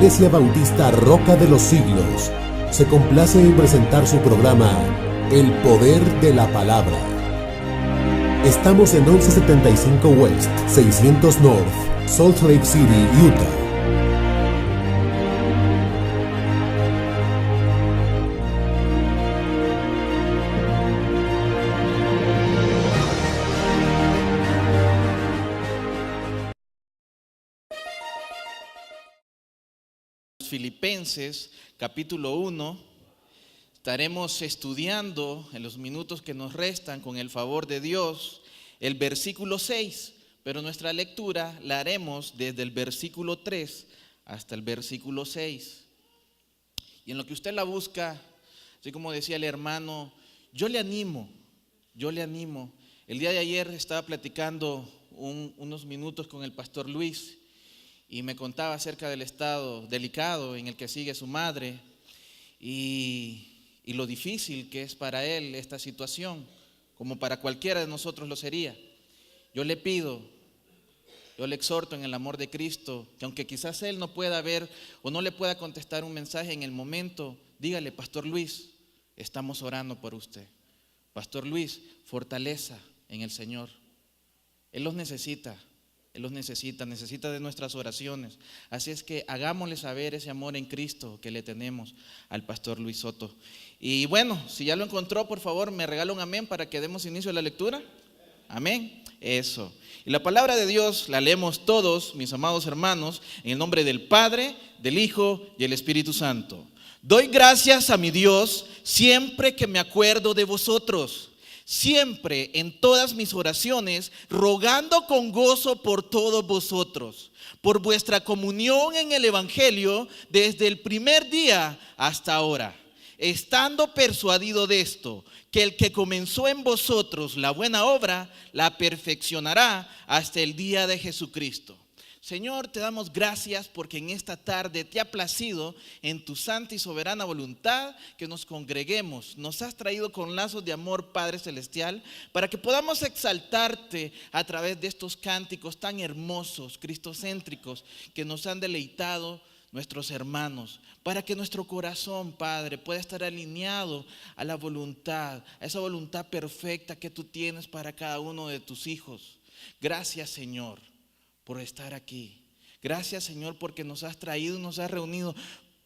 Iglesia Bautista Roca de los Siglos se complace en presentar su programa El Poder de la Palabra. Estamos en 1175 West, 600 North, Salt Lake City, Utah. Filipenses capítulo 1, estaremos estudiando en los minutos que nos restan con el favor de Dios el versículo 6, pero nuestra lectura la haremos desde el versículo 3 hasta el versículo 6. Y en lo que usted la busca, así como decía el hermano, yo le animo. El día de ayer estaba platicando unos minutos con el pastor Luis y me contaba acerca del estado delicado en el que sigue su madre y lo difícil que es para él esta situación, como para cualquiera de nosotros lo sería. Yo le exhorto en el amor de Cristo, que aunque quizás él no pueda ver o no le pueda contestar un mensaje en el momento, dígale: Pastor Luis, estamos orando por usted. Pastor Luis, fortaleza en el Señor. Él los necesita. Necesita de nuestras oraciones. Así es que hagámosle saber ese amor en Cristo que le tenemos al pastor Luis Soto. Y bueno, si ya lo encontró, por favor, me regala un amén para que demos inicio a la lectura. Amén. Eso. Y la palabra de Dios la leemos todos, mis amados hermanos, en el nombre del Padre, del Hijo y el Espíritu Santo. Doy gracias a mi Dios siempre que me acuerdo de vosotros. Siempre en todas mis oraciones, rogando con gozo por todos vosotros, por vuestra comunión en el Evangelio desde el primer día hasta ahora, estando persuadido de esto, que el que comenzó en vosotros la buena obra, la perfeccionará hasta el día de Jesucristo. Señor, te damos gracias porque en esta tarde te ha placido en tu santa y soberana voluntad que nos congreguemos. Nos has traído con lazos de amor, Padre Celestial, para que podamos exaltarte a través de estos cánticos tan hermosos, cristocéntricos, que nos han deleitado nuestros hermanos, para que nuestro corazón, Padre, pueda estar alineado a la voluntad, a esa voluntad perfecta que tú tienes para cada uno de tus hijos. Gracias, Señor, por estar aquí. Gracias, Señor, porque nos has traído, nos has reunido.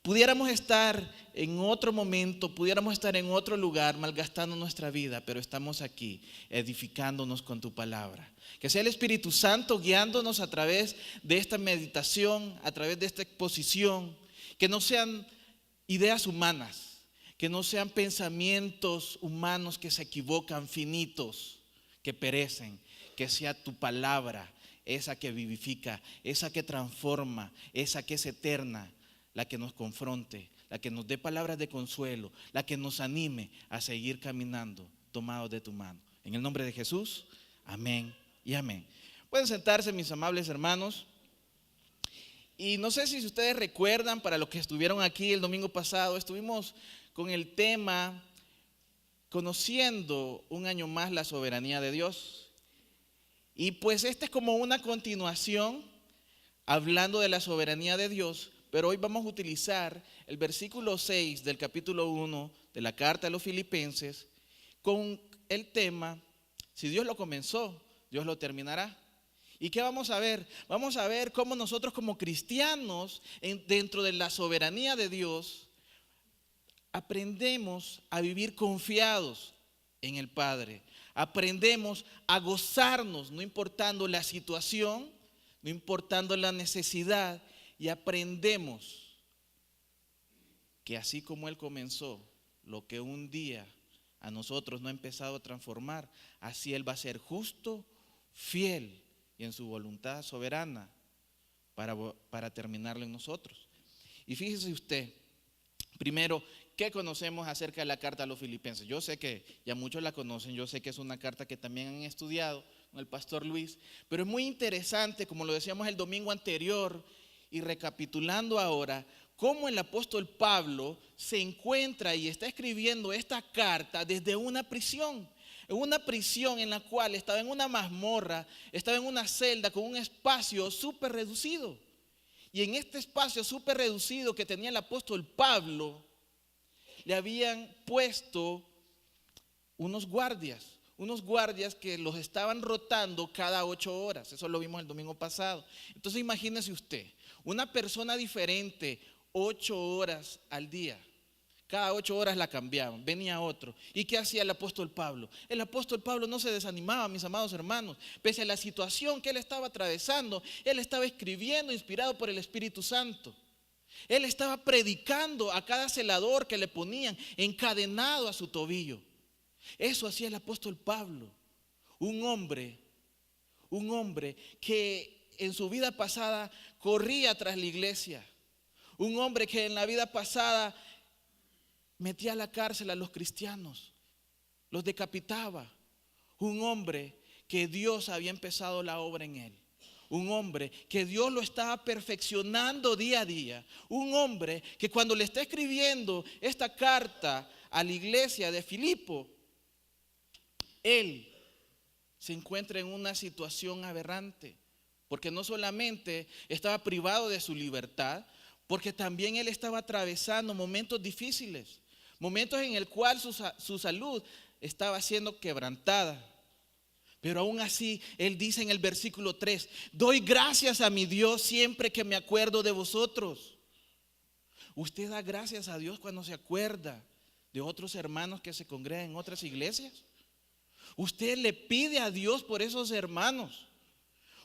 Pudiéramos estar en otro momento, pudiéramos estar en otro lugar malgastando nuestra vida, pero estamos aquí edificándonos con tu palabra. Que sea el Espíritu Santo guiándonos a través de esta meditación, a través de esta exposición. Que no sean ideas humanas, que no sean pensamientos humanos que se equivocan, finitos, que perecen. Que sea tu palabra, esa que vivifica, esa que transforma, esa que es eterna, la que nos confronte, la que nos dé palabras de consuelo, la que nos anime a seguir caminando tomados de tu mano. En el nombre de Jesús, amén y amén. Pueden sentarse, mis amables hermanos. Y no sé si ustedes recuerdan, para los que estuvieron aquí el domingo pasado, estuvimos con el tema conociendo un año más la soberanía de Dios. Y pues esta es como una continuación hablando de la soberanía de Dios, pero hoy vamos a utilizar el versículo 6 del capítulo 1 de la carta a los Filipenses con el tema: si Dios lo comenzó, Dios lo terminará. ¿Y qué vamos a ver? Vamos a ver cómo nosotros como cristianos, dentro de la soberanía de Dios, aprendemos a vivir confiados en el Padre. Aprendemos a gozarnos, no importando la situación, no importando la necesidad, y aprendemos que así como Él comenzó, lo que un día a nosotros no ha empezado a transformar, así Él va a ser justo, fiel y en su voluntad soberana para terminarlo en nosotros. Y fíjese usted, primero, ¿qué conocemos acerca de la carta a los Filipenses? Yo sé que ya muchos la conocen, yo sé que es una carta que también han estudiado con el pastor Luis, pero es muy interesante, como lo decíamos el domingo anterior y recapitulando ahora, cómo el apóstol Pablo se encuentra y está escribiendo esta carta desde una prisión. En una prisión en la cual estaba en una mazmorra, estaba en una celda con un espacio súper reducido. Y en este espacio súper reducido que tenía el apóstol Pablo, le habían puesto unos guardias que los estaban rotando cada 8 horas. Eso lo vimos el domingo pasado. Entonces imagínese usted, una persona diferente 8 horas al día. Cada 8 horas la cambiaban, venía otro. ¿Y qué hacía el apóstol Pablo? El apóstol Pablo no se desanimaba, mis amados hermanos. Pese a la situación que él estaba atravesando, él estaba escribiendo inspirado por el Espíritu Santo. Él estaba predicando a cada celador que le ponían encadenado a su tobillo. Eso hacía el apóstol Pablo, un hombre que en su vida pasada corría tras la iglesia, un hombre que en la vida pasada metía a la cárcel a los cristianos, los decapitaba, un hombre que Dios había empezado la obra en él. Un hombre que Dios lo estaba perfeccionando día a día. Un hombre que cuando le está escribiendo esta carta a la iglesia de Filipo, él se encuentra en una situación aberrante. Porque no solamente estaba privado de su libertad, porque también él estaba atravesando momentos difíciles. Momentos en el cual su salud estaba siendo quebrantada. Pero aún así, él dice en el versículo 3, doy gracias a mi Dios siempre que me acuerdo de vosotros. ¿Usted da gracias a Dios cuando se acuerda de otros hermanos que se congregan en otras iglesias? ¿Usted le pide a Dios por esos hermanos?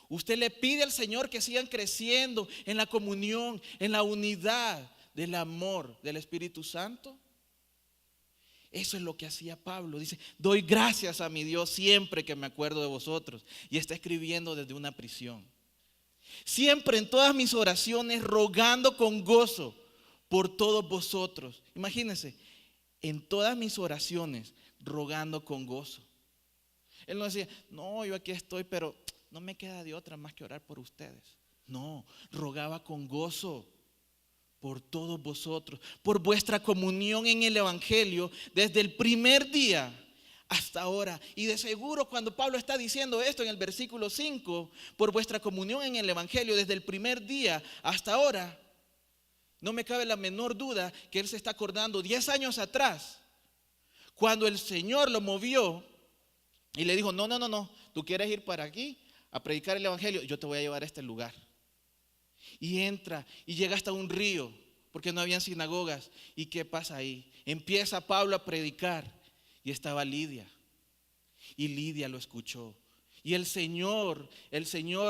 ¿Usted le pide al Señor que sigan creciendo en la comunión, en la unidad del amor del Espíritu Santo? Eso es lo que hacía Pablo. Dice, doy gracias a mi Dios siempre que me acuerdo de vosotros. Y está escribiendo desde una prisión. Siempre en todas mis oraciones rogando con gozo por todos vosotros. Imagínense, en todas mis oraciones rogando con gozo. Él no decía, no, yo aquí estoy, pero no me queda de otra más que orar por ustedes. No, rogaba con gozo por todos vosotros, por vuestra comunión en el Evangelio desde el primer día hasta ahora. Y de seguro cuando Pablo está diciendo esto en el versículo 5, por vuestra comunión en el Evangelio desde el primer día hasta ahora, no me cabe la menor duda que él se está acordando 10 años atrás, cuando el Señor lo movió y le dijo, no, tú quieres ir para aquí a predicar el Evangelio, yo te voy a llevar a este lugar. Y entra y llega hasta un río, porque no habían sinagogas. ¿Y qué pasa ahí? Empieza Pablo a predicar y estaba Lidia. Y Lidia lo escuchó. Y el Señor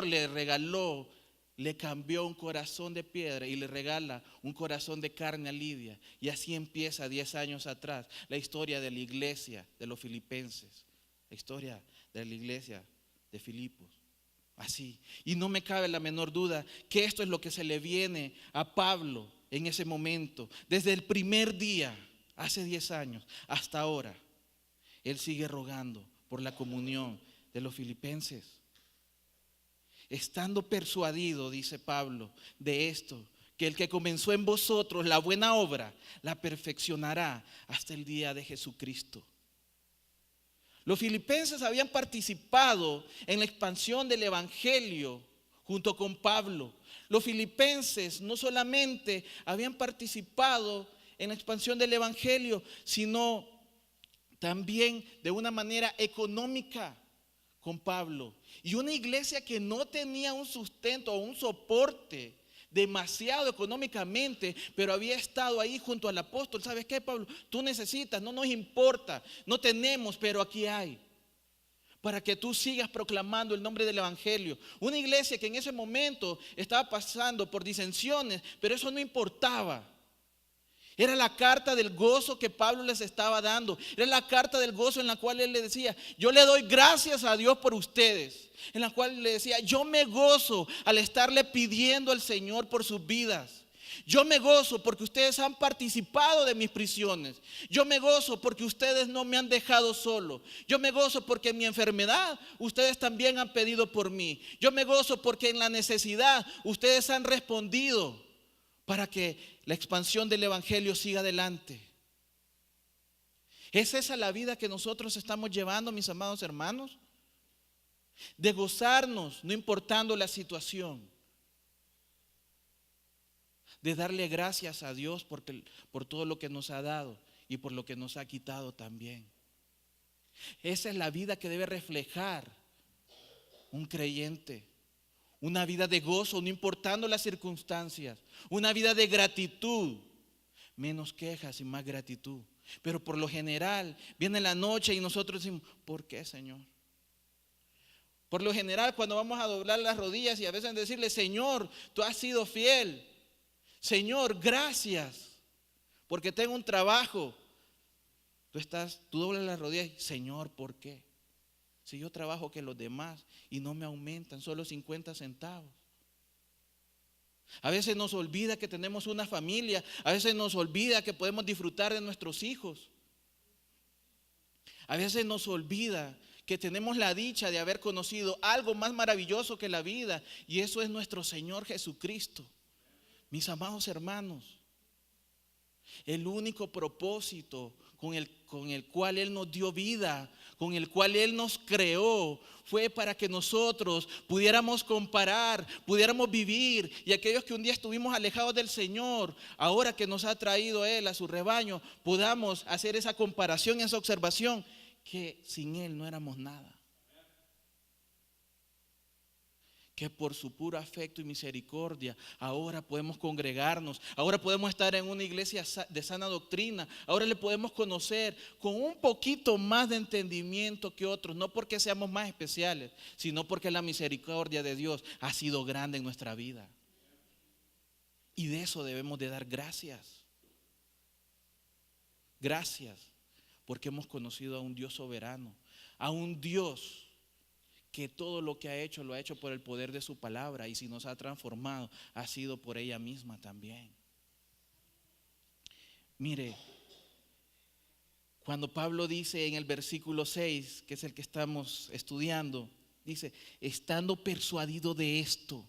le regaló, le cambió un corazón de piedra y le regala un corazón de carne a Lidia. Y así empieza 10 años atrás la historia de la iglesia de los filipenses. La historia de la iglesia de Filipos. Así. Y no me cabe la menor duda que esto es lo que se le viene a Pablo en ese momento. Desde el primer día, hace 10 años, hasta ahora, él sigue rogando por la comunión de los filipenses. Estando persuadido, dice Pablo, de esto, que el que comenzó en vosotros la buena obra, la perfeccionará hasta el día de Jesucristo. Los filipenses habían participado en la expansión del Evangelio junto con Pablo. Los filipenses no solamente habían participado en la expansión del Evangelio, sino también de una manera económica con Pablo. Y una iglesia que no tenía un sustento o un soporte demasiado económicamente, pero había estado ahí junto al apóstol. ¿Sabes qué, Pablo? Tú necesitas, no nos importa, no tenemos, pero aquí hay, para que tú sigas proclamando el nombre del Evangelio. Una iglesia que en ese momento estaba pasando por disensiones, pero eso no importaba. Era la carta del gozo que Pablo les estaba dando. Era la carta del gozo en la cual él le decía, yo le doy gracias a Dios por ustedes. En la cual le decía, yo me gozo al estarle pidiendo al Señor por sus vidas. Yo me gozo porque ustedes han participado de mis prisiones. Yo me gozo porque ustedes no me han dejado solo. Yo me gozo porque en mi enfermedad ustedes también han pedido por mí. Yo me gozo porque en la necesidad ustedes han respondido para que la expansión del Evangelio siga adelante. ¿Es esa la vida que nosotros estamos llevando, mis amados hermanos? De gozarnos, no importando la situación. de darle gracias a Dios por todo lo que nos ha dado y por lo que nos ha quitado también. Esa es la vida que debe reflejar un creyente. Una vida de gozo, no importando las circunstancias. Una vida de gratitud. Menos quejas y más gratitud. Pero por lo general viene la noche y nosotros decimos, ¿por qué, Señor? Por lo general cuando vamos a doblar las rodillas y a veces decirle, Señor, tú has sido fiel. Señor, gracias, porque tengo un trabajo. Tú doblas las rodillas y, Señor, ¿por qué? Si yo trabajo que los demás y no me aumentan, solo 50 centavos. A veces nos olvida que tenemos una familia, a veces nos olvida que podemos disfrutar de nuestros hijos. A veces nos olvida que tenemos la dicha de haber conocido algo más maravilloso que la vida, y eso es nuestro Señor Jesucristo. Mis amados hermanos, el único propósito con el cual Él nos dio vida, con el cual Él nos creó, fue para que nosotros pudiéramos comparar, pudiéramos vivir, y aquellos que un día estuvimos alejados del Señor, ahora que nos ha traído Él a su rebaño, podamos hacer esa comparación, esa observación, que sin Él no éramos nada. Que por su puro afecto y misericordia ahora podemos congregarnos, ahora podemos estar en una iglesia de sana doctrina, ahora le podemos conocer con un poquito más de entendimiento que otros, no porque seamos más especiales, sino porque la misericordia de Dios ha sido grande en nuestra vida. Y de eso debemos de dar gracias. Gracias, porque hemos conocido a un Dios soberano, a un Dios que todo lo que ha hecho lo ha hecho por el poder de su palabra, y si nos ha transformado ha sido por ella misma también. Mire, cuando Pablo dice en el versículo 6, que es el que estamos estudiando, dice, estando persuadido de esto,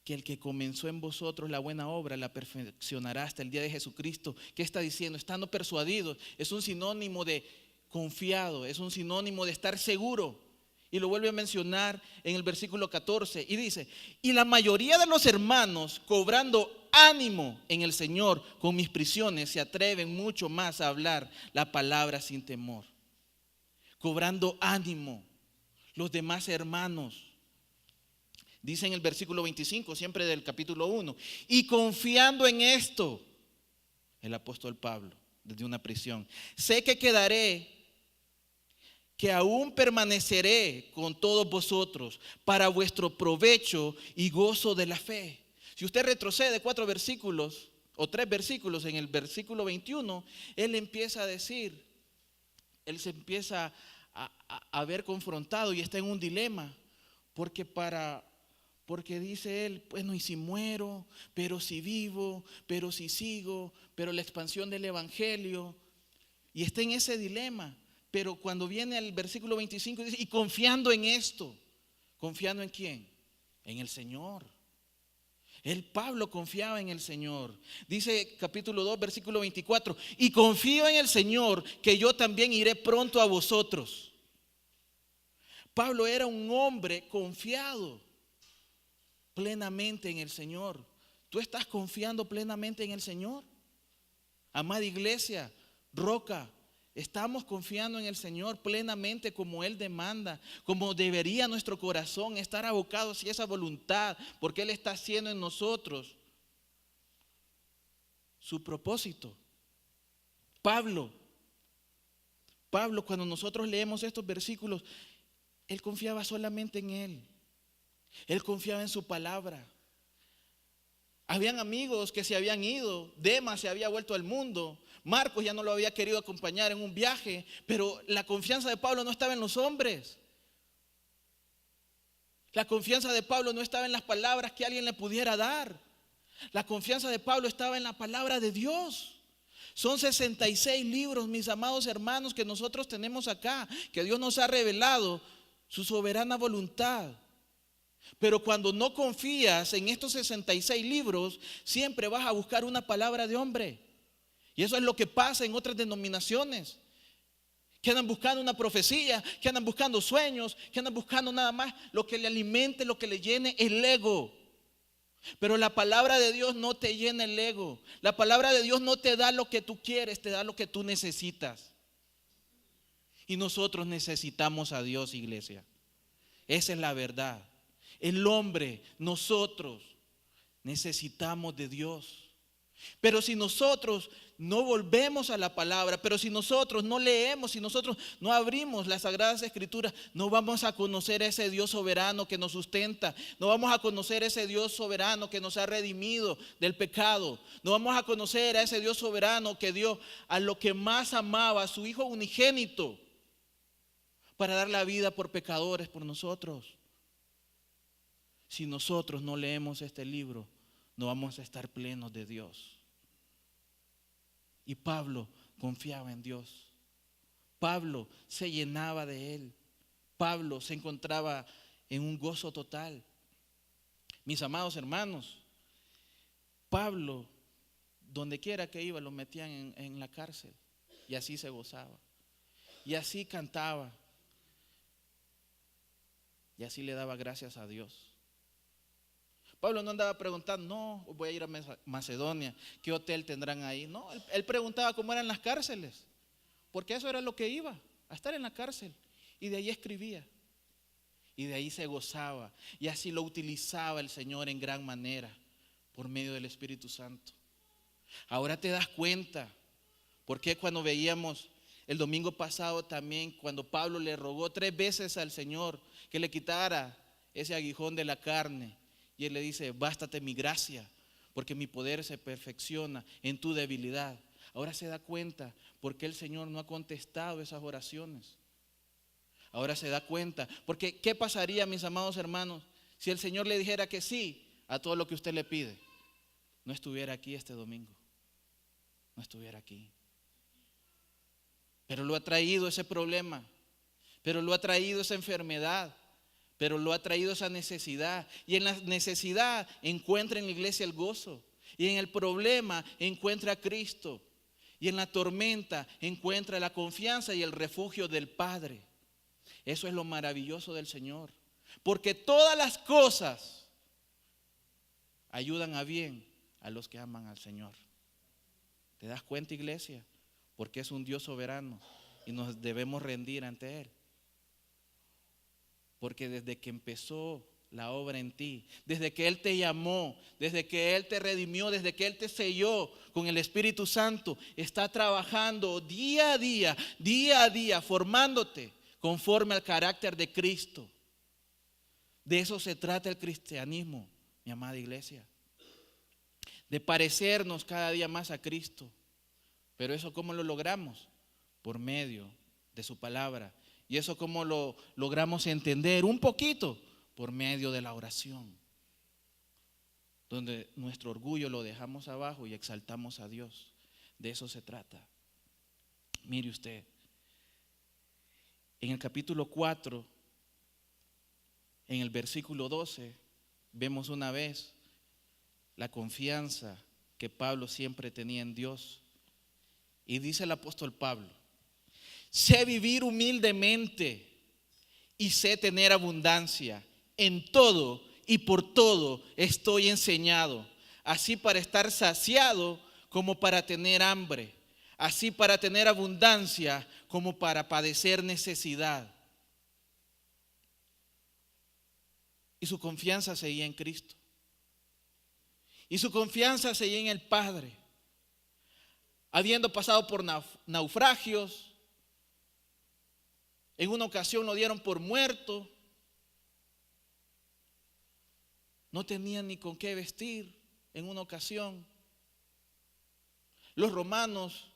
que el que comenzó en vosotros la buena obra la perfeccionará hasta el día de Jesucristo. ¿Qué está diciendo? Estando persuadido es un sinónimo de confiado, es un sinónimo de estar seguro. Y lo vuelve a mencionar en el versículo 14 y dice, y la mayoría de los hermanos, cobrando ánimo en el Señor con mis prisiones, se atreven mucho más a hablar la palabra sin temor. Cobrando ánimo los demás hermanos. Dice en el versículo 25, siempre del capítulo 1, y confiando en esto, el apóstol Pablo, desde una prisión, sé que aún permaneceré con todos vosotros para vuestro provecho y gozo de la fe. Si usted retrocede 4 versículos o 3 versículos, en el versículo 21, él empieza a decir, él se empieza a ver confrontado y está en un dilema, porque dice él, bueno, y si muero, pero si vivo, pero si sigo, pero la expansión del evangelio, y está en ese dilema. Pero cuando viene al versículo 25 dice, y confiando en esto, ¿confiando en quién? En el Señor. El Pablo confiaba en el Señor. Dice capítulo 2, versículo 24, y confío en el Señor que yo también iré pronto a vosotros. Pablo era un hombre confiado plenamente en el Señor. ¿Tú estás confiando plenamente en el Señor? Amada iglesia, Roca, ¿estamos confiando en el Señor plenamente como Él demanda? Como debería nuestro corazón estar abocado hacia esa voluntad, porque Él está haciendo en nosotros su propósito. Pablo, cuando nosotros leemos estos versículos, él confiaba solamente en Él. Él confiaba en su palabra. Habían amigos que se habían ido. Demas se había vuelto al mundo. Marcos ya no lo había querido acompañar en un viaje. Pero la confianza de Pablo no estaba en los hombres. La confianza de Pablo no estaba en las palabras que alguien le pudiera dar. La confianza de Pablo estaba en la palabra de Dios. Son 66 libros, mis amados hermanos, que nosotros tenemos acá, que Dios nos ha revelado su soberana voluntad. Pero cuando no confías en estos 66 libros, siempre vas a buscar una palabra de hombre. Y eso es lo que pasa en otras denominaciones, que andan buscando una profecía, que andan buscando sueños, que andan buscando nada más lo que le alimente, lo que le llene el ego. Pero la palabra de Dios no te llena el ego. La palabra de Dios no te da lo que tú quieres, te da lo que tú necesitas. Y nosotros necesitamos a Dios, iglesia. Esa es la verdad. El hombre, nosotros necesitamos de Dios. Pero si nosotros no volvemos a la palabra, pero si nosotros no leemos, si nosotros no abrimos las Sagradas Escrituras, no vamos a conocer a ese Dios soberano que nos sustenta, no vamos a conocer a ese Dios soberano que nos ha redimido del pecado, no vamos a conocer a ese Dios soberano que dio a lo que más amaba, a su Hijo unigénito, para dar la vida por pecadores, por nosotros. Si nosotros no leemos este libro, no vamos a estar plenos de Dios. Y Pablo confiaba en Dios. Pablo se llenaba de Él. Pablo se encontraba en un gozo total. Mis amados hermanos, Pablo, donde quiera que iba, lo metían en la cárcel. Y así se gozaba. Y así cantaba. Y así le daba gracias a Dios. Pablo no andaba preguntando, no, voy a ir a Macedonia, ¿qué hotel tendrán ahí? No, él preguntaba cómo eran las cárceles, porque eso era lo que iba, a estar en la cárcel. Y de ahí escribía, y de ahí se gozaba, y así lo utilizaba el Señor en gran manera, por medio del Espíritu Santo. Ahora te das cuenta, porque cuando veíamos el domingo pasado también, cuando Pablo le rogó 3 veces al Señor que le quitara ese aguijón de la carne, y Él le dice, bástate mi gracia, porque mi poder se perfecciona en tu debilidad. Ahora se da cuenta por qué el Señor no ha contestado esas oraciones. Ahora se da cuenta, porque ¿qué pasaría, mis amados hermanos, si el Señor le dijera que sí a todo lo que usted le pide? No estuviera aquí este domingo, no estuviera aquí. Pero lo ha traído ese problema, pero lo ha traído esa enfermedad, pero lo ha traído esa necesidad. Y en la necesidad encuentra en la iglesia el gozo. Y en el problema encuentra a Cristo. Y en la tormenta encuentra la confianza y el refugio del Padre. Eso es lo maravilloso del Señor. Porque todas las cosas ayudan a bien a los que aman al Señor. ¿Te das cuenta, iglesia? Porque es un Dios soberano y nos debemos rendir ante Él. Porque desde que empezó la obra en ti, desde que Él te llamó, desde que Él te redimió, desde que Él te selló con el Espíritu Santo, está trabajando día a día, formándote conforme al carácter de Cristo. De eso se trata el cristianismo, mi amada iglesia. De parecernos cada día más a Cristo. Pero eso, ¿cómo lo logramos? Por medio de su palabra. ¿Y eso cómo lo logramos entender? Un poquito por medio de la oración, donde nuestro orgullo lo dejamos abajo y exaltamos a Dios. De eso se trata. Mire usted, en el capítulo 4, en el versículo 12, vemos una vez la confianza que Pablo siempre tenía en Dios. Y dice el apóstol Pablo, sé vivir humildemente y sé tener abundancia. En todo y por todo estoy enseñado, así para estar saciado como para tener hambre, así para tener abundancia como para padecer necesidad. Y su confianza seguía en Cristo. Y su confianza seguía en el Padre. Habiendo pasado por naufragios, en una ocasión lo dieron por muerto. No tenía ni con qué vestir en una ocasión. Los romanos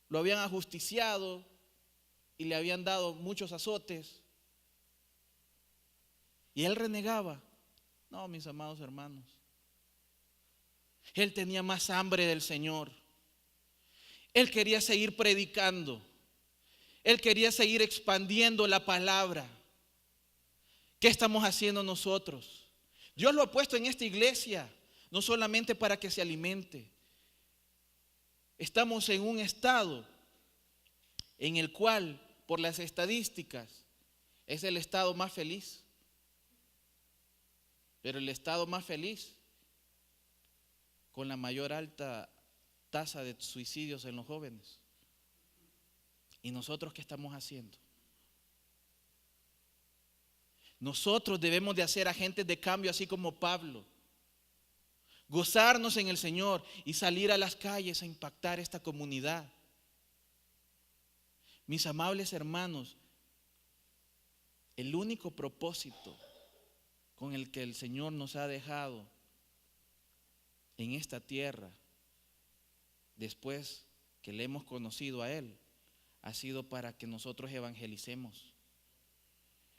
lo habían ajusticiado y le habían dado muchos azotes. Y él renegaba. No, mis amados hermanos. Él tenía más hambre del Señor. Él quería seguir predicando. Él quería seguir expandiendo la palabra. ¿Qué estamos haciendo nosotros? Dios lo ha puesto en esta iglesia, no solamente para que se alimente. Estamos en un estado en el cual, por las estadísticas, es el estado más feliz. pero el estado más feliz, con la mayor alta tasa de suicidios en los jóvenes. ¿Y nosotros qué estamos haciendo? Nosotros debemos de ser agentes de cambio, así como Pablo. Gozarnos en el Señor y salir a las calles a impactar esta comunidad. Mis amables hermanos, el único propósito con el que el Señor nos ha dejado en esta tierra, después que le hemos conocido a Él, ha sido para que nosotros evangelicemos.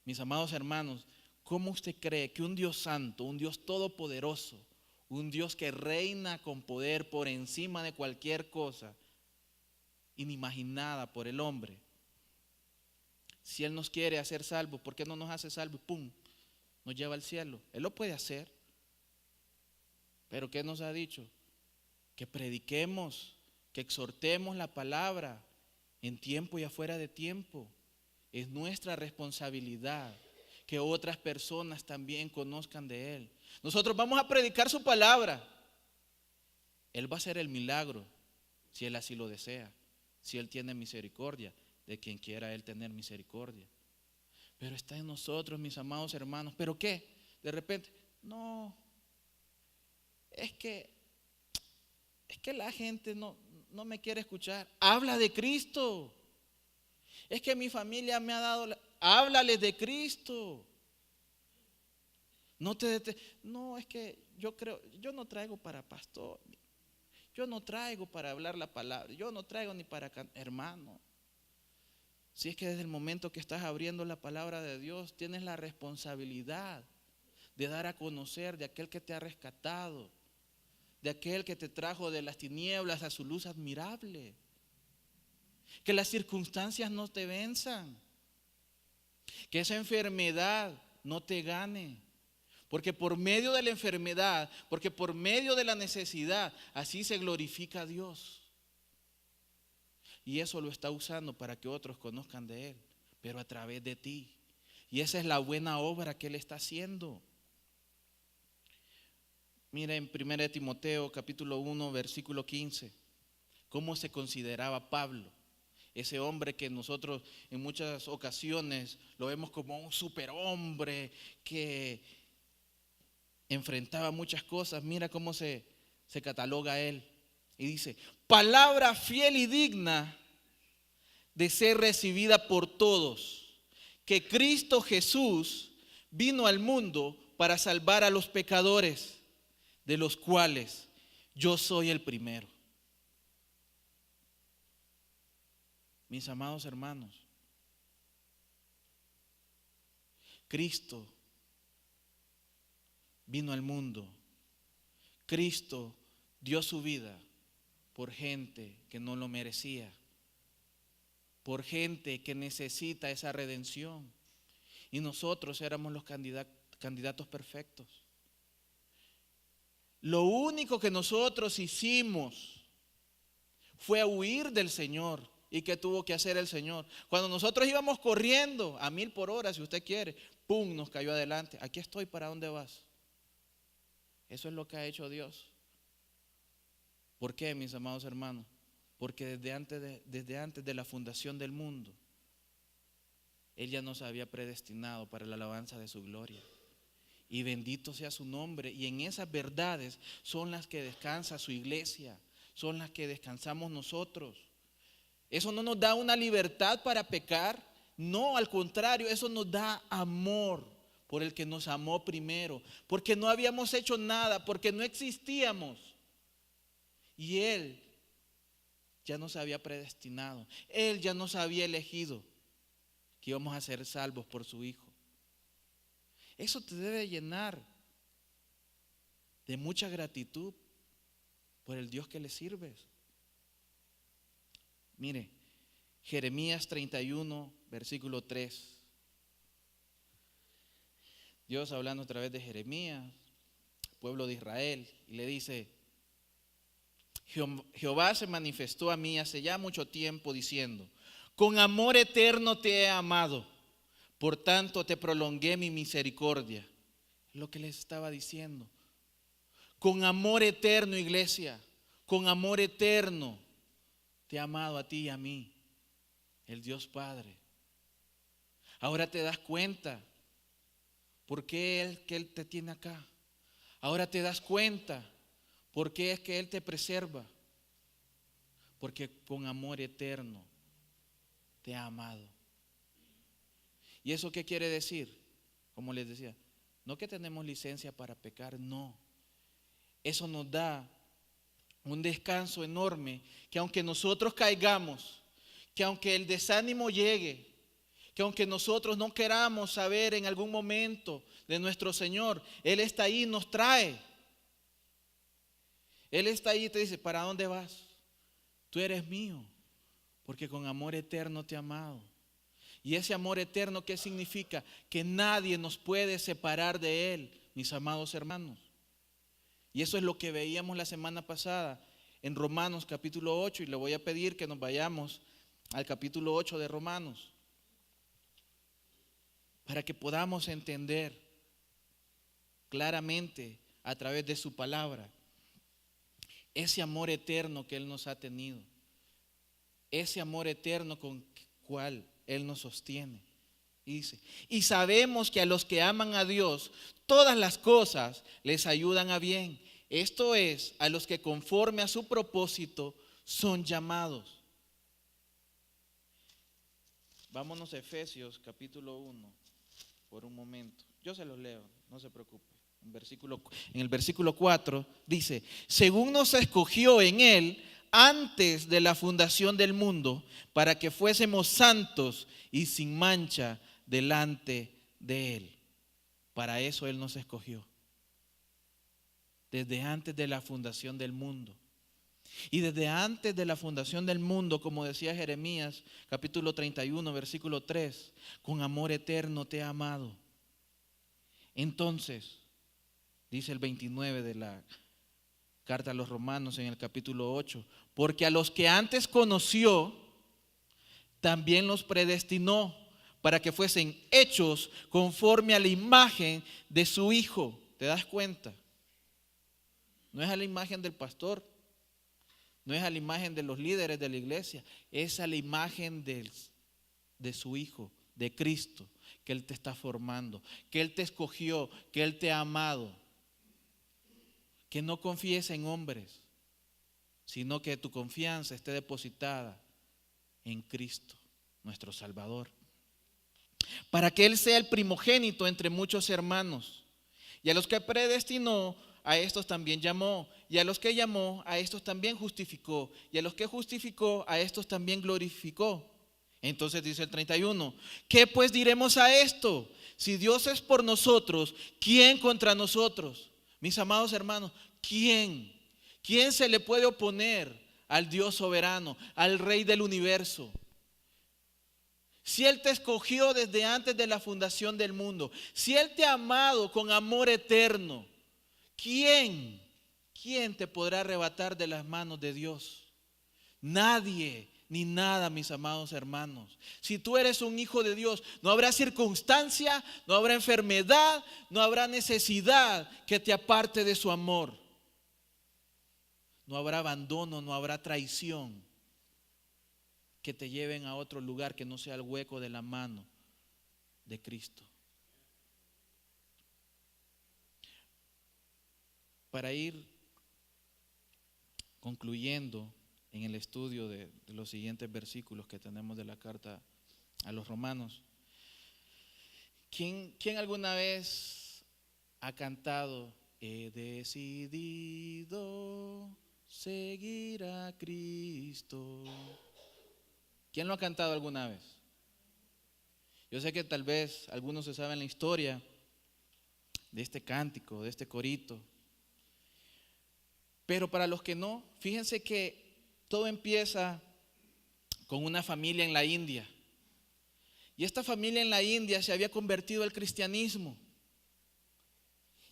Mis amados hermanos, ¿cómo usted cree que un Dios santo, un Dios todopoderoso, un Dios que reina con poder por encima de cualquier cosa inimaginada por el hombre, si Él nos quiere hacer salvos, ¿por qué no nos hace salvos? ¡Pum! Nos lleva al cielo. Él lo puede hacer. Pero ¿qué nos ha dicho? Que prediquemos, que exhortemos la palabra en tiempo y afuera de tiempo. Es nuestra responsabilidad que otras personas también conozcan de Él. Nosotros vamos a predicar su palabra. Él va a hacer el milagro, si Él así lo desea, si Él tiene misericordia de quien quiera Él tener misericordia. Pero está en nosotros, mis amados hermanos. ¿Pero qué? De repente, no, es que la gente no me quiere escuchar. Habla de Cristo. Es que mi familia me ha dado, háblales de Cristo. No, es que yo no traigo para pastor, yo no traigo para hablar la palabra, yo no traigo ni para hermano. Si es que desde el momento que estás abriendo la palabra de Dios, tienes la responsabilidad de dar a conocer de aquel que te ha rescatado, de aquel que te trajo de las tinieblas a su luz admirable. Que las circunstancias no te venzan, que esa enfermedad no te gane, porque por medio de la enfermedad, porque por medio de la necesidad, así se glorifica a Dios. Y eso lo está usando para que otros conozcan de Él, pero a través de ti. Y esa es la buena obra que Él está haciendo. Mira en 1 Timoteo capítulo 1 versículo 15, cómo se consideraba Pablo. Ese hombre que nosotros en muchas ocasiones lo vemos como un superhombre que enfrentaba muchas cosas. Mira cómo se cataloga a él. Y dice, palabra fiel y digna de ser recibida por todos, que Cristo Jesús vino al mundo para salvar a los pecadores, de los cuales yo soy el primero. Mis amados hermanos, Cristo vino al mundo. Cristo dio su vida por gente que no lo merecía, por gente que necesita esa redención. Y nosotros éramos los candidatos perfectos. Lo único que nosotros hicimos fue huir del Señor. ¿Y qué tuvo que hacer el Señor? Cuando nosotros íbamos corriendo a 1000 por hora, si usted quiere, ¡pum!, nos cayó adelante. Aquí estoy, ¿para dónde vas? Eso es lo que ha hecho Dios. ¿Por qué, mis amados hermanos? Porque desde antes de la fundación del mundo, Él ya nos había predestinado para la alabanza de su gloria. Y bendito sea su nombre. Y en esas verdades son las que descansa su iglesia, son las que descansamos nosotros. Eso no nos da una libertad para pecar, no, al contrario, eso nos da amor por el que nos amó primero, porque no habíamos hecho nada, porque no existíamos. Y Él ya nos había predestinado, Él ya nos había elegido que íbamos a ser salvos por su Hijo. Eso te debe llenar de mucha gratitud por el Dios que le sirves. Mire, Jeremías 31, versículo 3. Dios hablando a través de Jeremías, pueblo de Israel, y le dice, Jehová se manifestó a mí hace ya mucho tiempo diciendo, con amor eterno te he amado, por tanto te prolongué mi misericordia. Lo que les estaba diciendo. Con amor eterno, iglesia, con amor eterno te ha amado a ti y a mí, el Dios Padre. Ahora te das cuenta por qué es que Él te tiene acá. Ahora te das cuenta por qué es que Él te preserva. Porque con amor eterno te ha amado. ¿Y eso qué quiere decir? Como les decía, no que tenemos licencia para pecar, no. Eso nos da un descanso enorme, que aunque nosotros caigamos, que aunque el desánimo llegue, que aunque nosotros no queramos saber en algún momento de nuestro Señor, Él está ahí y nos trae. Él está ahí y te dice, ¿para dónde vas? Tú eres mío, porque con amor eterno te he amado. Y ese amor eterno, ¿qué significa? Que nadie nos puede separar de Él, mis amados hermanos. Y eso es lo que veíamos la semana pasada en Romanos capítulo 8, y le voy a pedir que nos vayamos al capítulo 8 de Romanos, para que podamos entender claramente a través de su palabra ese amor eterno que Él nos ha tenido, ese amor eterno con el cual Él nos sostiene. Y dice, y sabemos que a los que aman a Dios, todas las cosas les ayudan a bien. Esto es, a los que conforme a su propósito son llamados. Vámonos a Efesios capítulo 1 por un momento. Yo se los leo, no se preocupe. En el versículo 4 dice, según nos escogió en Él antes de la fundación del mundo, para que fuésemos santos y sin mancha delante de Él. Para eso Él nos escogió. Desde antes de la fundación del mundo. Y desde antes de la fundación del mundo, como decía Jeremías, capítulo 31, versículo 3, con amor eterno te he amado. Entonces, dice el 29 de la carta a los Romanos en el capítulo 8, porque a los que antes conoció, también los predestinó para que fuesen hechos conforme a la imagen de su Hijo. ¿Te das cuenta? No es a la imagen del pastor, no es a la imagen de los líderes de la iglesia, es a la imagen de su Hijo, de Cristo, que Él te está formando, que Él te escogió, que Él te ha amado. Que no confíes en hombres, sino que tu confianza esté depositada en Cristo, nuestro Salvador. Para que Él sea el primogénito entre muchos hermanos. Y a los que predestinó, a estos también llamó. Y a los que llamó, a estos también justificó. Y a los que justificó, a estos también glorificó. Entonces dice el 31, ¿qué pues diremos a esto? Si Dios es por nosotros, ¿quién contra nosotros? Mis amados hermanos, ¿quién? ¿Quién se le puede oponer al Dios soberano, al Rey del universo? Si Él te escogió desde antes de la fundación del mundo, si Él te ha amado con amor eterno, ¿quién te podrá arrebatar de las manos de Dios? Nadie ni nada, mis amados hermanos. Si tú eres un hijo de Dios, no habrá circunstancia, no habrá enfermedad, no habrá necesidad que te aparte de su amor. No habrá abandono, no habrá traición que te lleven a otro lugar que no sea el hueco de la mano de Cristo. Para ir concluyendo en el estudio de los siguientes versículos que tenemos de la carta a los Romanos, ¿quién alguna vez ha cantado, he decidido seguir a Cristo? ¿Quién lo ha cantado alguna vez? Yo sé que tal vez algunos se saben la historia de este cántico, de este corito, pero para los que no, fíjense que todo empieza con una familia en la India. Y esta familia en la India se había convertido al cristianismo.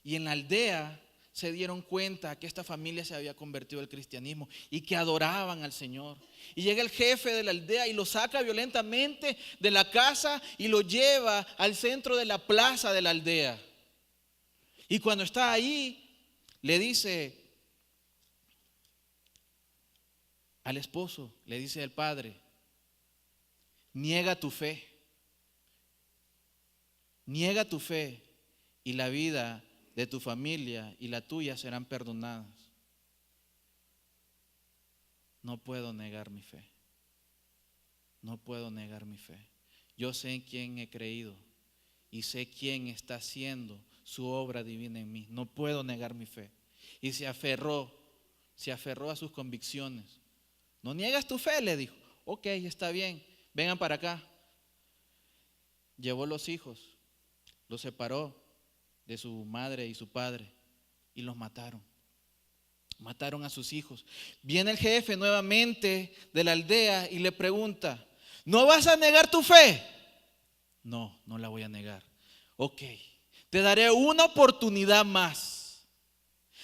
Y en la aldea se dieron cuenta que esta familia se había convertido al cristianismo y que adoraban al Señor. Y llega el jefe de la aldea y lo saca violentamente de la casa y lo lleva al centro de la plaza de la aldea. Y cuando está ahí, le dice al esposo, le dice al padre: niega tu fe. Niega tu fe y la vida de tu familia y la tuya serán perdonadas. No puedo negar mi fe. No puedo negar mi fe. Yo sé en quién he creído y sé quién está haciendo su obra divina en mí. No puedo negar mi fe. Y se aferró a sus convicciones. No niegas tu fe, le dijo. Ok, está bien, vengan para acá. Llevó los hijos, los separó de su madre y su padre y los mataron. Mataron a sus hijos. Viene el jefe nuevamente de la aldea y le pregunta: ¿no vas a negar tu fe? No, no la voy a negar. Ok, te daré una oportunidad más.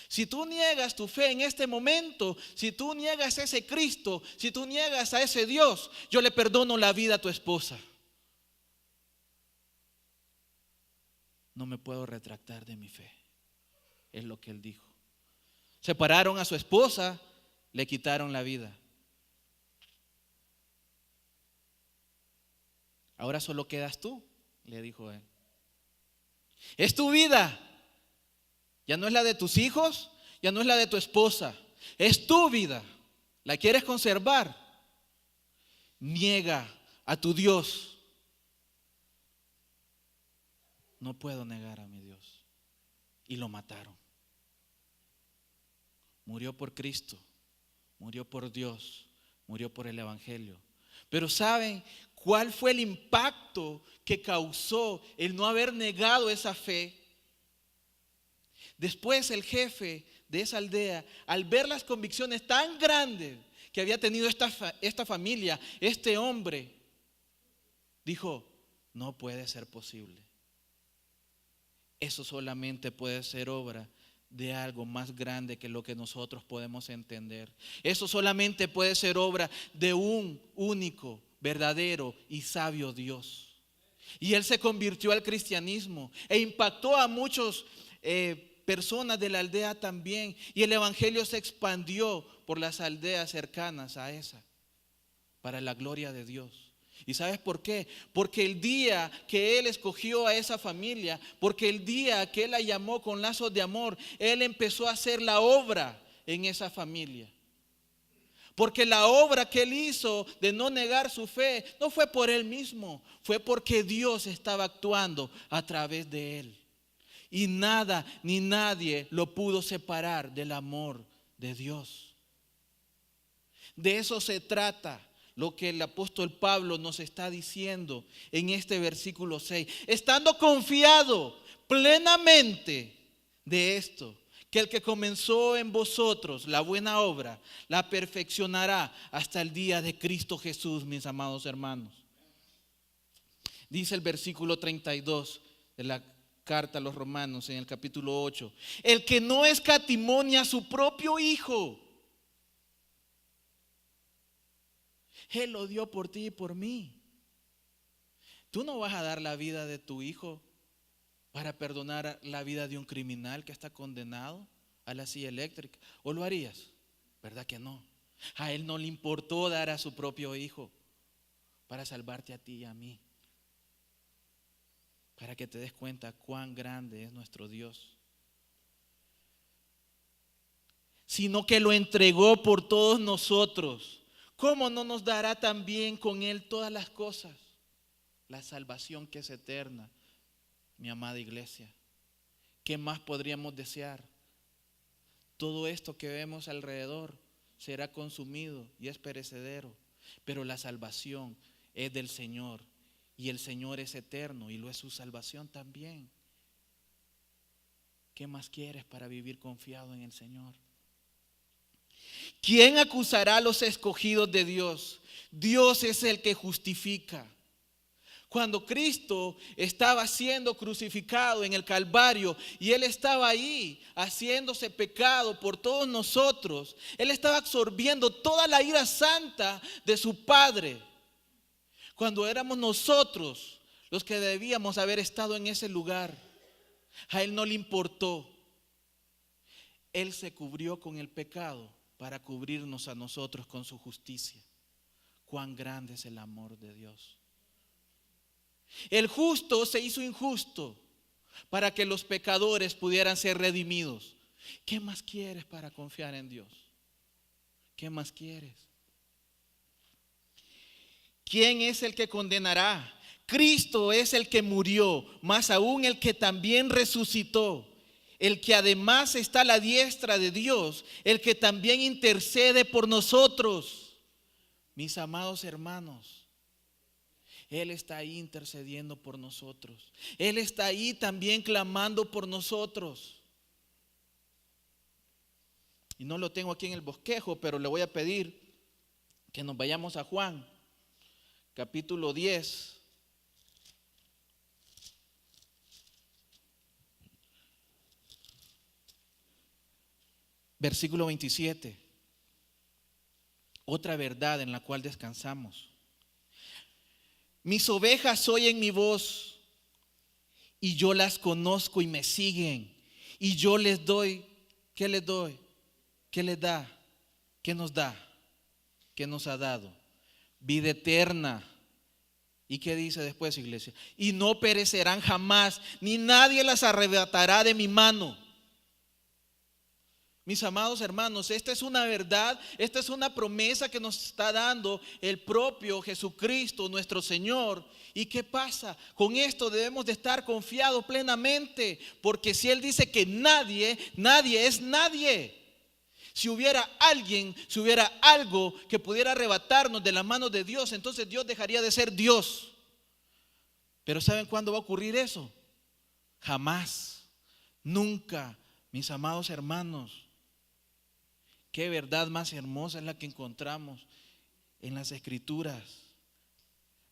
Si tú niegas tu fe en este momento, si tú niegas a ese Cristo, si tú niegas a ese Dios, yo le perdono la vida a tu esposa. No me puedo retractar de mi fe, es lo que él dijo. Separaron a su esposa, le quitaron la vida. Ahora solo quedas tú, le dijo él. Es tu vida. Ya no es la de tus hijos, ya no es la de tu esposa. Es tu vida. ¿La quieres conservar? Niega a tu Dios. No puedo negar a mi Dios. Y lo mataron. Murió por Cristo, murió por Dios, murió por el Evangelio. Pero ¿saben cuál fue el impacto que causó el no haber negado esa fe? Después el jefe de esa aldea, al ver las convicciones tan grandes que había tenido esta familia, este hombre, dijo: no puede ser posible. Eso solamente puede ser obra de algo más grande que lo que nosotros podemos entender. Eso solamente puede ser obra de un único, verdadero y sabio Dios. Y él se convirtió al cristianismo e impactó a muchas personas de la aldea también. Y el evangelio se expandió por las aldeas cercanas a esa, para la gloria de Dios. ¿Y sabes por qué? Porque el día que él escogió a esa familia, porque el día que él la llamó con lazos de amor, él empezó a hacer la obra en esa familia. Porque la obra que él hizo de no negar su fe no fue por él mismo, fue porque Dios estaba actuando a través de él. Y nada ni nadie lo pudo separar del amor de Dios. De eso se trata lo que el apóstol Pablo nos está diciendo en este versículo 6. Estando confiado plenamente de esto, que el que comenzó en vosotros la buena obra, la perfeccionará hasta el día de Cristo Jesús, mis amados hermanos. Dice el versículo 32 de la carta a los Romanos en el capítulo 8. El que no escatimó ni a su propio Hijo, Él lo dio por ti y por mí. Tú no vas a dar la vida de tu hijo para perdonar la vida de un criminal que está condenado a la silla eléctrica. ¿O lo harías? ¿Verdad que no? A él no le importó dar a su propio hijo para salvarte a ti y a mí. Para que te des cuenta cuán grande es nuestro Dios. Sino que lo entregó por todos nosotros. ¿Cómo no nos dará también con él todas las cosas? La salvación que es eterna, mi amada iglesia. ¿Qué más podríamos desear? Todo esto que vemos alrededor será consumido y es perecedero, pero la salvación es del Señor y el Señor es eterno y lo es su salvación también. ¿Qué más quieres para vivir confiado en el Señor? ¿Quién acusará a los escogidos de Dios? Dios es el que justifica. Cuando Cristo estaba siendo crucificado en el Calvario y Él estaba ahí haciéndose pecado por todos nosotros, Él estaba absorbiendo toda la ira santa de su Padre. Cuando éramos nosotros los que debíamos haber estado en ese lugar. A Él no le importó. Él se cubrió con el pecado para cubrirnos a nosotros con su justicia. Cuán grande es el amor de Dios. El justo se hizo injusto para que los pecadores pudieran ser redimidos. ¿Qué más quieres para confiar en Dios? ¿Qué más quieres? ¿Quién es el que condenará? Cristo es el que murió, más aún el que también resucitó, el que además está a la diestra de Dios, el que también intercede por nosotros. Mis amados hermanos, Él está ahí intercediendo por nosotros. Él está ahí también clamando por nosotros. Y no lo tengo aquí en el bosquejo, pero le voy a pedir que nos vayamos a Juan, capítulo 10. Versículo 27. Otra verdad en la cual descansamos. Mis ovejas oyen mi voz y yo las conozco y me siguen. Y yo les doy, ¿qué les doy? ¿Qué les da? ¿Qué nos da? ¿Qué nos ha dado? Vida eterna. ¿Y qué dice después, iglesia? Y no perecerán jamás, ni nadie las arrebatará de mi mano. Mis amados hermanos, esta es una verdad, esta es una promesa que nos está dando el propio Jesucristo, nuestro Señor. ¿Y qué pasa? Con esto debemos de estar confiados plenamente, porque si Él dice que nadie es nadie. Si hubiera alguien, si hubiera algo que pudiera arrebatarnos de las manos de Dios, entonces Dios dejaría de ser Dios. Pero ¿saben cuándo va a ocurrir eso? Jamás, nunca, mis amados hermanos. Qué verdad más hermosa es la que encontramos en las Escrituras.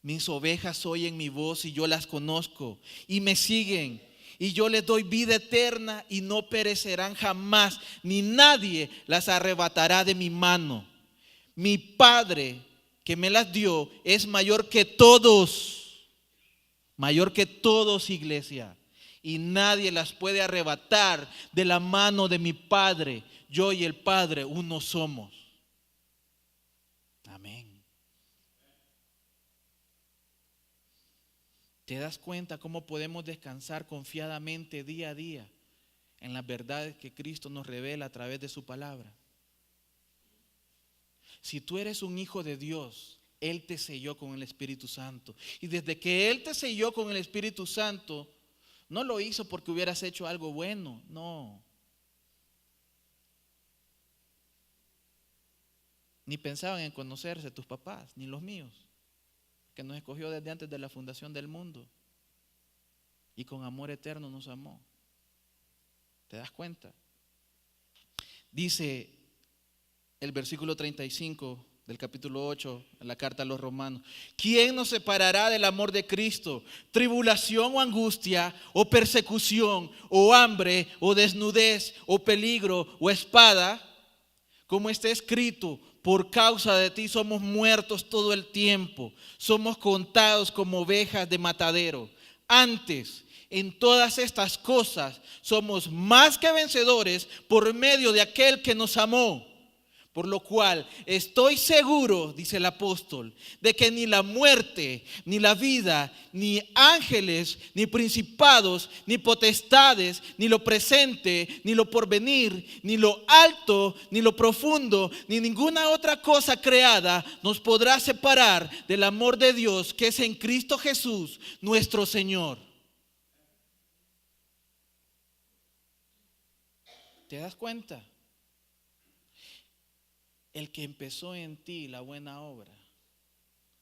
Mis ovejas oyen mi voz y yo las conozco y me siguen. Y yo les doy vida eterna y no perecerán jamás, ni nadie las arrebatará de mi mano. Mi Padre que me las dio es mayor que todos, iglesia. Y nadie las puede arrebatar de la mano de mi Padre. Yo y el Padre uno somos. Amén. ¿Te das cuenta cómo podemos descansar confiadamente día a día en las verdades que Cristo nos revela a través de su palabra? Si tú eres un hijo de Dios, Él te selló con el Espíritu Santo. Y desde que Él te selló con el Espíritu Santo, no lo hizo porque hubieras hecho algo bueno, no. Ni pensaban en conocerse tus papás, ni los míos, que nos escogió desde antes de la fundación del mundo y con amor eterno nos amó. ¿Te das cuenta? Dice el versículo 35 del capítulo 8 en la carta a los Romanos: ¿quién nos separará del amor de Cristo? ¿Tribulación o angustia o persecución o hambre o desnudez o peligro o espada? Como está escrito: por causa de ti somos muertos todo el tiempo, somos contados como ovejas de matadero. Antes, en todas estas cosas somos más que vencedores por medio de aquel que nos amó. Por lo cual estoy seguro, dice el apóstol, de que ni la muerte, ni la vida, ni ángeles, ni principados, ni potestades, ni lo presente, ni lo porvenir, ni lo alto, ni lo profundo, ni ninguna otra cosa creada nos podrá separar del amor de Dios que es en Cristo Jesús, nuestro Señor. ¿Te das cuenta? El que empezó en ti la buena obra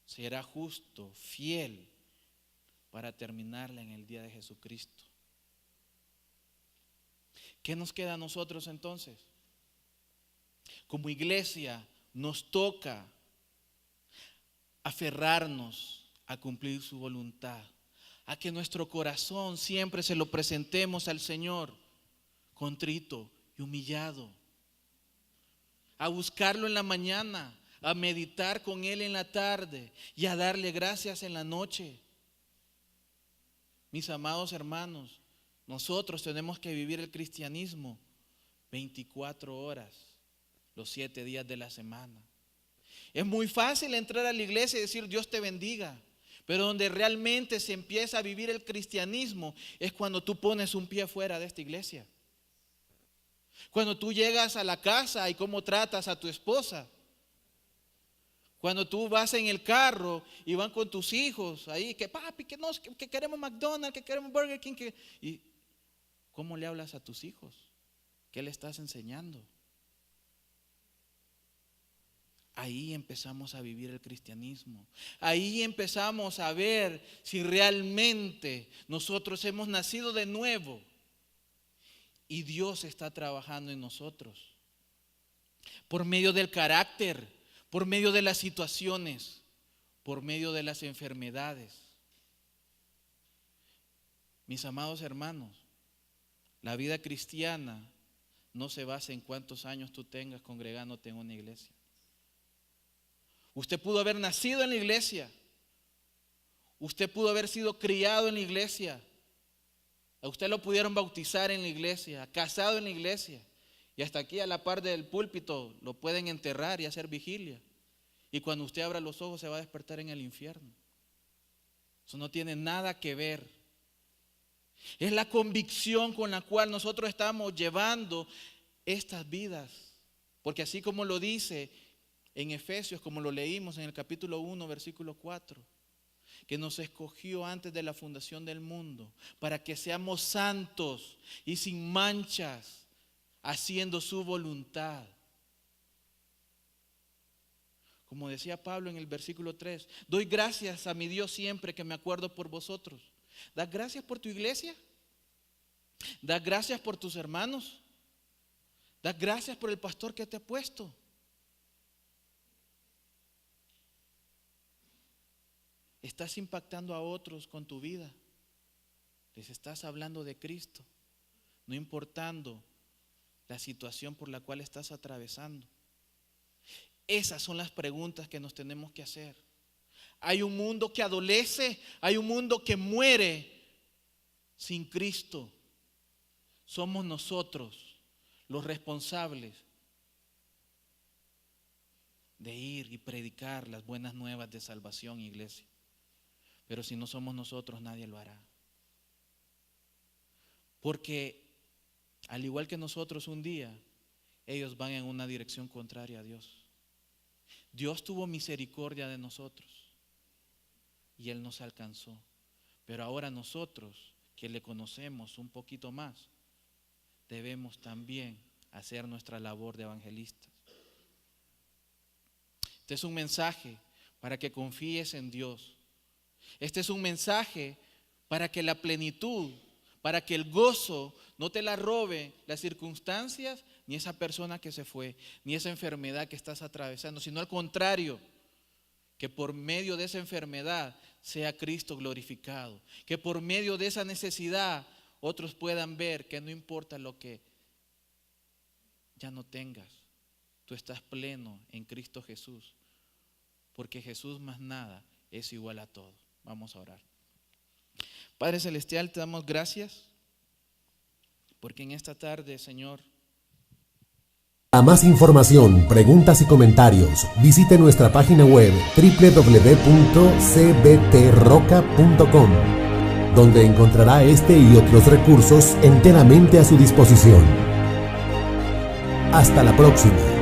será justo, fiel, para terminarla en el día de Jesucristo. ¿Qué nos queda a nosotros entonces? Como iglesia nos toca aferrarnos a cumplir su voluntad, a que nuestro corazón siempre se lo presentemos al Señor contrito y humillado, a buscarlo en la mañana, a meditar con Él en la tarde y a darle gracias en la noche. Mis amados hermanos, Nosotros tenemos que vivir el cristianismo 24 horas, los 7 días de la semana. Es muy fácil entrar a la iglesia y decir Dios te bendiga, pero donde realmente se empieza a vivir el cristianismo es cuando tú pones un pie fuera de esta iglesia. Cuando tú llegas a la casa y cómo tratas a tu esposa. Cuando tú vas en el carro y van con tus hijos ahí, que papi, que queremos McDonald's, que queremos Burger King. ¿Y cómo le hablas a tus hijos? ¿Qué le estás enseñando? Ahí empezamos a vivir el cristianismo. Ahí empezamos a ver si realmente nosotros hemos nacido de nuevo y Dios está trabajando en nosotros. Por medio del carácter, por medio de las situaciones, por medio de las enfermedades. Mis amados hermanos, la vida cristiana no se basa en cuántos años tú tengas congregándote en una iglesia. Usted pudo haber nacido en la iglesia. Usted pudo haber sido criado en la iglesia. A usted lo pudieron bautizar en la iglesia, casado en la iglesia. Y hasta aquí a la par del púlpito lo pueden enterrar y hacer vigilia. Y cuando usted abra los ojos se va a despertar en el infierno. Eso no tiene nada que ver. Es la convicción con la cual nosotros estamos llevando estas vidas. Porque así como lo dice en Efesios, como lo leímos en el capítulo 1, versículo 4, que nos escogió antes de la fundación del mundo para que seamos santos y sin manchas, haciendo su voluntad. Como decía Pablo en el versículo 3, doy gracias a mi Dios siempre que me acuerdo por vosotros. ¿Das gracias por tu iglesia? ¿Das gracias por tus hermanos? ¿Das gracias por el pastor que te ha puesto? ¿Estás impactando a otros con tu vida? Les estás hablando de Cristo, no importando la situación por la cual estás atravesando. Esas son las preguntas que nos tenemos que hacer. Hay un mundo que adolece, hay un mundo que muere sin Cristo. Somos nosotros los responsables de ir y predicar las buenas nuevas de salvación, iglesia. Pero si no somos nosotros, nadie lo hará. Porque al igual que nosotros un día, ellos van en una dirección contraria a Dios. Dios tuvo misericordia de nosotros y Él nos alcanzó. Pero ahora nosotros, que le conocemos un poquito más, debemos también hacer nuestra labor de evangelistas. Este es un mensaje para que confíes en Dios. Este es un mensaje para que la plenitud, para que el gozo no te la robe las circunstancias, ni esa persona que se fue, ni esa enfermedad que estás atravesando, sino al contrario, que por medio de esa enfermedad sea Cristo glorificado, que por medio de esa necesidad otros puedan ver que no importa lo que ya no tengas, tú estás pleno en Cristo Jesús, porque Jesús más nada es igual a todo. Vamos a orar. Padre Celestial, te damos gracias porque en esta tarde, Señor, para más información, preguntas y comentarios, visite nuestra página web www.cbtroca.com, donde encontrará este y otros recursos enteramente a su disposición. Hasta la próxima.